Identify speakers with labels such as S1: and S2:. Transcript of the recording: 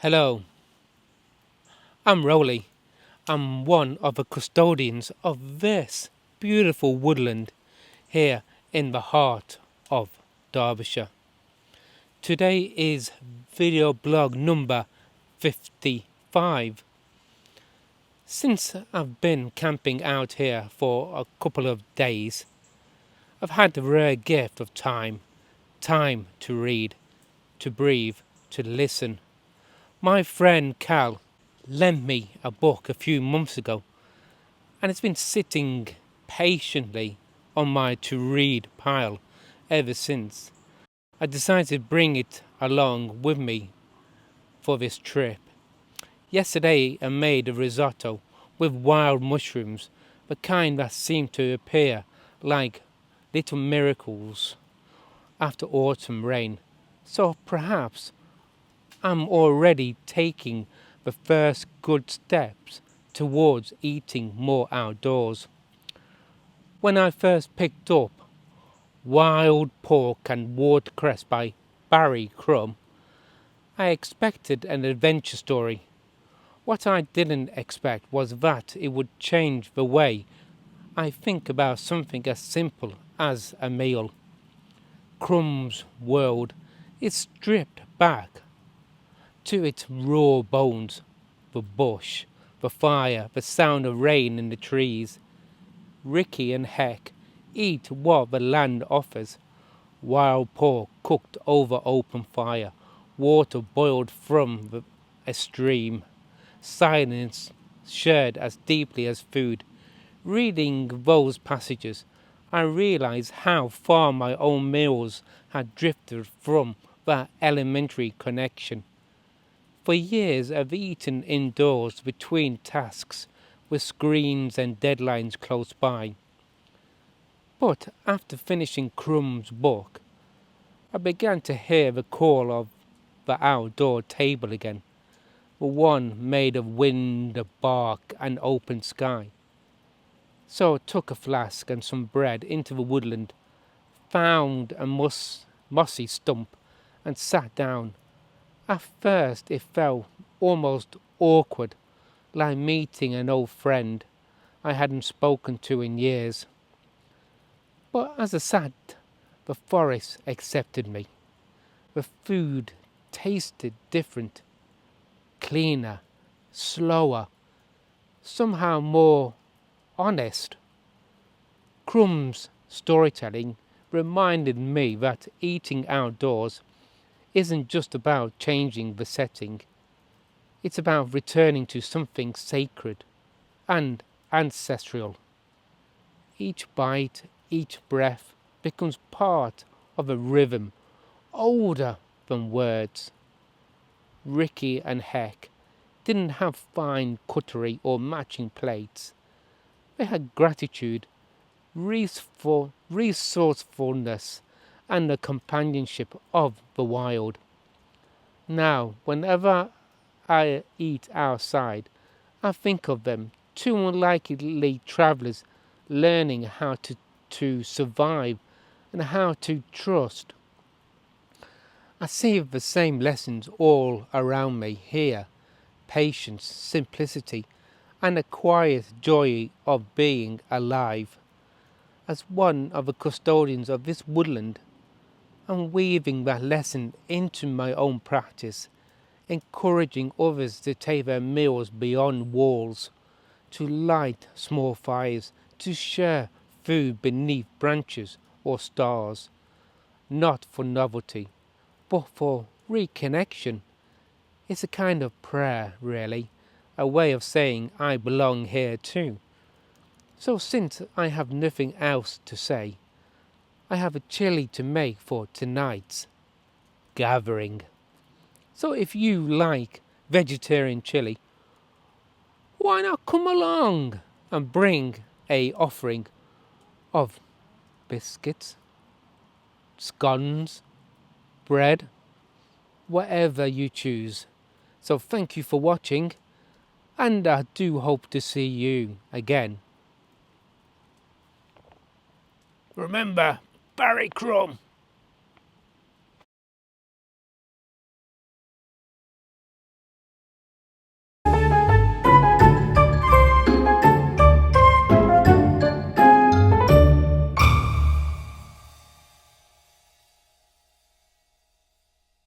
S1: Hello, I'm Roly. I'm one of the custodians of this beautiful woodland here in the heart of Derbyshire. Today is video blog number 55. Since I've been camping out here for a couple of days, I've had the rare gift of time to read, to breathe, to listen. My friend Cal lent me a book a few months ago, and it's been sitting patiently on my to read pile ever since. I decided to bring it along with me for this trip. Yesterday I made a risotto with wild mushrooms, the kind that seem to appear like little miracles after autumn rain. So perhaps I'm already taking the first good steps towards eating more outdoors. When I first picked up Wild Pork and Watercress by Barry Crump, I expected an adventure story. What I didn't expect was that it would change the way I think about something as simple as a meal. Crumb's world is stripped back to its raw bones, the bush, the fire, the sound of rain in the trees. Ricky and Heck eat what the land offers. Wild pork cooked over open fire, water boiled from a stream, silence shared as deeply as food. Reading those passages, I realized how far my own meals had drifted from that elementary connection. For years I've eaten indoors between tasks, with screens and deadlines close by. But after finishing Crumb's book, I began to hear the call of the outdoor table again, the one made of wind, bark and open sky. So I took a flask and some bread into the woodland, found a mossy stump and sat down. At first it felt almost awkward, like meeting an old friend I hadn't spoken to in years. But as I sat, the forest accepted me. The food tasted different, cleaner, slower, somehow more honest. Crumb's storytelling reminded me that eating outdoors isn't just about changing the setting. It's about returning to something sacred and ancestral. Each bite, each breath becomes part of a rhythm older than words. Ricky and Heck didn't have fine cutlery or matching plates. They had gratitude, resourcefulness, and the companionship of the wild. Now, whenever I eat outside, I think of them, two unlikely travellers learning how to survive and how to trust. I see the same lessons all around me here: patience, simplicity, and the quiet joy of being alive. As one of the custodians of this woodland, I'm weaving that lesson into my own practice, encouraging others to take their meals beyond walls, to light small fires, to share food beneath branches or stars, not for novelty, but for reconnection. It's a kind of prayer, really, a way of saying I belong here too. So since I have nothing else to say, I have a chili to make for tonight's gathering. So if you like vegetarian chili, why not come along and bring a offering of biscuits, scones, bread, whatever you choose. So thank you for watching, and I do hope to see you again. Remember, Barry Crump.